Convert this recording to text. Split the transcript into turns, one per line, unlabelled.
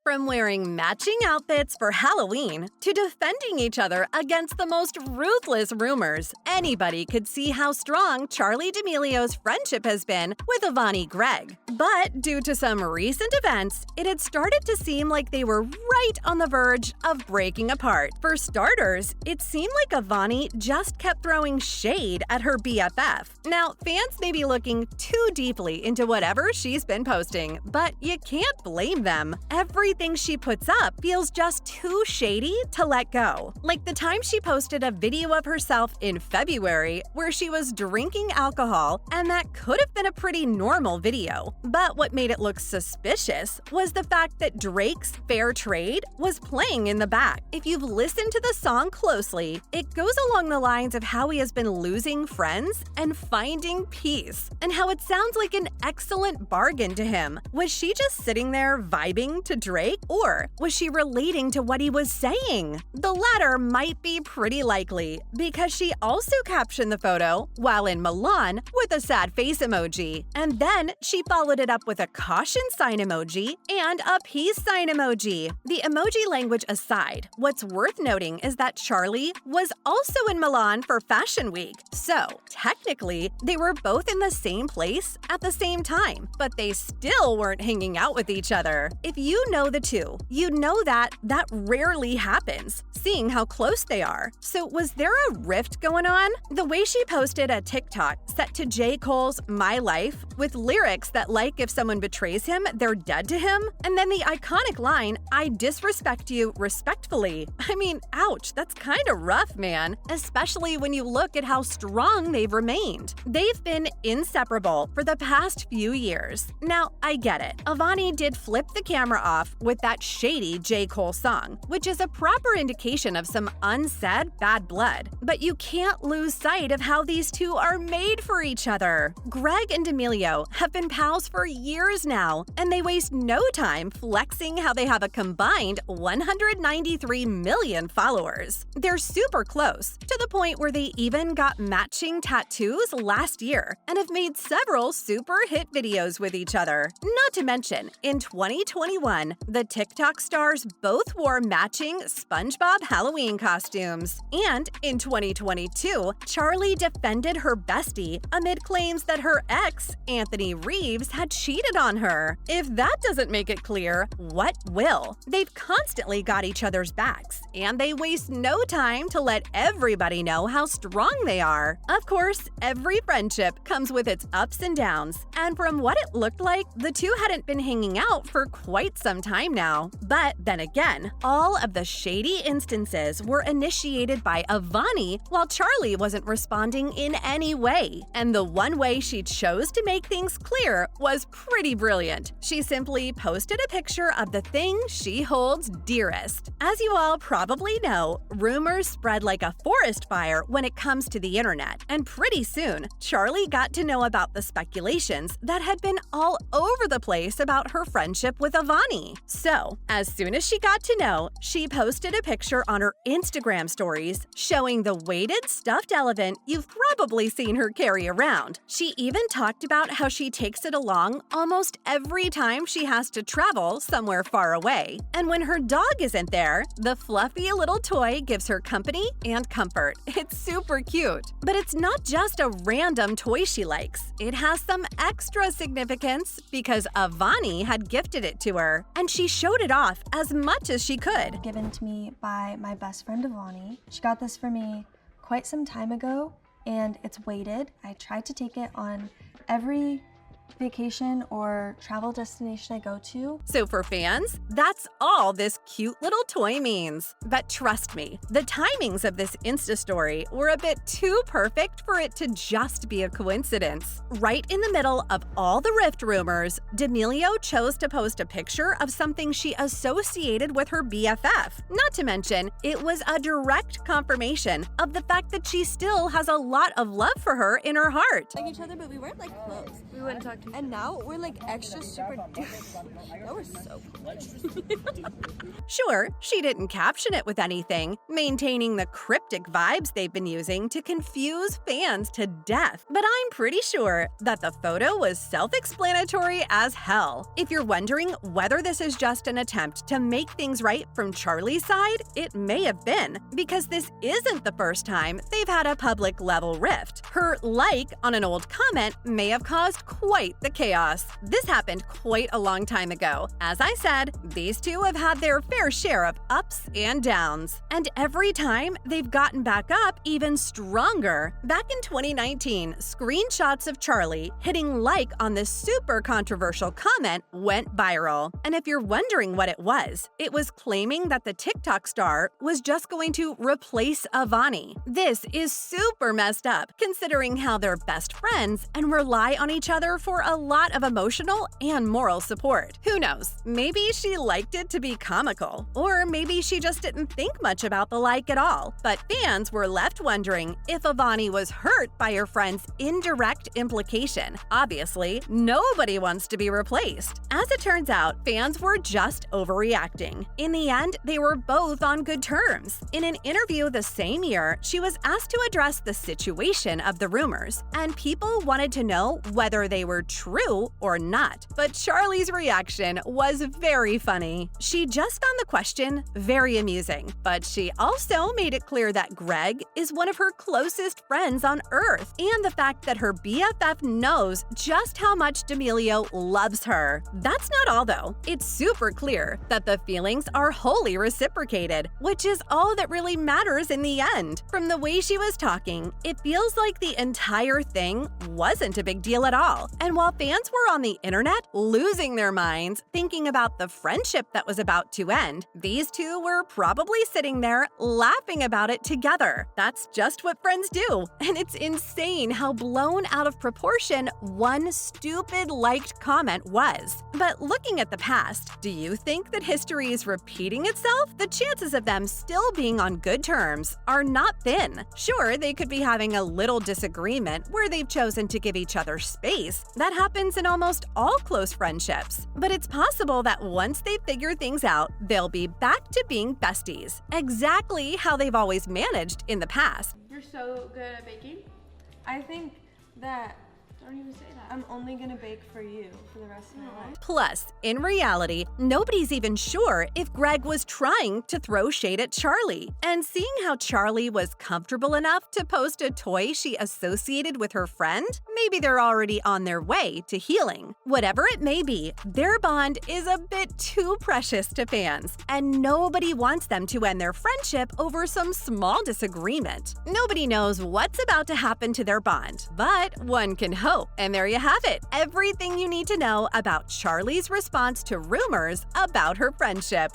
From wearing matching outfits for Halloween to defending each other against the most ruthless rumors, anybody could see how strong Charli D'Amelio's friendship has been with Avani Gregg. But due to some recent events, it had started to seem like they were right on the verge of breaking apart. For starters, it seemed like Avani just kept throwing shade at her BFF. Now, fans may be looking too deeply into whatever she's been posting, but you can't blame them. Everything she puts up feels just too shady to let go. Like the time she posted a video of herself in February where she was drinking alcohol, and that could have been a pretty normal video. But what made it look suspicious was the fact that Drake's Fair Trade was playing in the back. If you've listened to the song closely, it goes along the lines of how he has been losing friends and finding peace, and how it sounds like an excellent bargain to him. Was she just sitting there vibing to Drake, or was she relating to what he was saying? The latter might be pretty likely, because she also captioned the photo while in Milan with a sad face emoji, and then she followed it up with a caution sign emoji and a peace sign emoji. The emoji language aside, what's worth noting is that Charli was also in Milan for Fashion Week, so technically they were both in the same place at the same time, but they still weren't hanging out with each other. If you know the two, you know that rarely happens, seeing how close they are. So was there a rift going on? The way she posted a TikTok set to J. Cole's My Life with lyrics that like if someone betrays him, they're dead to him, and then the iconic line, I disrespect you respectfully. I mean, ouch, that's kinda rough, man, especially when you look at how strong they've remained. They've been inseparable for the past few years. Now, I get it. Avani did flip the camera off with that shady J. Cole song, which is a proper indication of some unsaid bad blood. But you can't lose sight of how these two are made for each other. Gregg and D'Amelio have been pals for years now, and they waste no time flexing how they have a combined 193 million followers. They're super close, to the point where they even got matching tattoos last year and have made several super hit videos with each other. Not to mention, in 2021, the TikTok stars both wore matching SpongeBob Halloween costumes. And in 2022, Charli defended her bestie amid claims that her ex, Anthony Reeves, had cheated on her. If that doesn't make it clear, what will? They've constantly got each other's backs, and they waste no time to let everybody know how strong they are. Of course, every friendship comes with its ups and downs, and from what it looked like, the two hadn't been hanging out for quite some time now. But then again, all of the shady instances were initiated by Avani while Charli wasn't responding in any way. And the one way she chose to make things clear was pretty brilliant. She simply posted a picture of the thing she holds dearest. As you all probably know, rumors spread like a forest fire when it comes to the internet, and pretty soon, Charli got to know about the speculations that had been all over the place about her friendship with Avani. So, as soon as she got to know, she posted a picture on her Instagram stories showing the weighted stuffed elephant you've probably seen her carry around. She even talked about how she takes it along almost every time she has to travel somewhere far away. And when her dog isn't there, the fluffy little toy gives her company and comfort. It's super cute. But it's not just a random toy she likes. It has some extra significance because Avani had gifted it to her, and she showed it off as much as she could.
Given to me by my best friend Avani. She got this for me quite some time ago, and it's weighted. I tried to take it on every vacation or travel destination I go to.
So for fans, that's all this cute little toy means. But trust me, the timings of this Insta story were a bit too perfect for it to just be a coincidence. Right in the middle of all the rift rumors, D'Amelio chose to post a picture of something she associated with her BFF. Not to mention, it was a direct confirmation of the fact that she still has a lot of love for her in her heart.
Like each other, but we weren't like close. We wouldn't talk to. And now we're like extra super. Now we're so close.
Sure, she didn't caption it with anything, maintaining the cryptic vibes they've been using to confuse fans to death. But I'm pretty sure that the photo was self-explanatory as hell. If you're wondering whether this is just an attempt to make things right from Charli's side, it may have been, because this isn't the first time they've had a public-level rift. Her like on an old comment may have caused quite the chaos. This happened quite a long time ago. As I said, these two have had their fair share of ups and downs. And every time, they've gotten back up even stronger. Back in 2019, screenshots of Charli hitting like on this super controversial comment went viral. And if you're wondering what it was claiming that the TikTok star was just going to replace Avani. This is super messed up, considering how they're best friends and rely on each other for a lot of emotional and moral support. Who knows? Maybe she liked it to be comical, or maybe she just didn't think much about the like at all. But fans were left wondering if Avani was hurt by her friend's indirect implication. Obviously, nobody wants to be replaced. As it turns out, fans were just overreacting. In the end, they were both on good terms. In an interview the same year, she was asked to address the situation of the rumors, and people wanted to know whether they were true or not. But Charli's reaction was very funny. She just found the question very amusing, but she also made it clear that Gregg is one of her closest friends on Earth, and the fact that her BFF knows just how much D'Amelio loves her. That's not all though. It's super clear that the feelings are wholly reciprocated, which is all that really matters in the end. From the way she was talking, it feels like the entire thing wasn't a big deal at all. And while fans were on the internet losing their minds, thinking about the friendship that was about to end, these two were probably sitting there laughing about it together. That's just what friends do. And it's insane how blown out of proportion one stupid liked comment was. But looking at the past, do you think that history is repeating itself? The chances of them still being on good terms are not thin. Sure, they could be having a little disagreement where they've chosen to give each other space. That happens in almost all close friendships. But it's possible that once they figure things out, they'll be back to being besties, exactly how they've always managed in the past.
You're so good at baking.
I think that
Don't even say that.
I'm only gonna bake for you for the rest of my life.
Plus, in reality, nobody's even sure if Gregg was trying to throw shade at Charli. And seeing how Charli was comfortable enough to post a toy she associated with her friend, maybe they're already on their way to healing. Whatever it may be, their bond is a bit too precious to fans, and nobody wants them to end their friendship over some small disagreement. Nobody knows what's about to happen to their bond, but one can hope. And there you have it, everything you need to know about Charli's response to rumors about her friendship.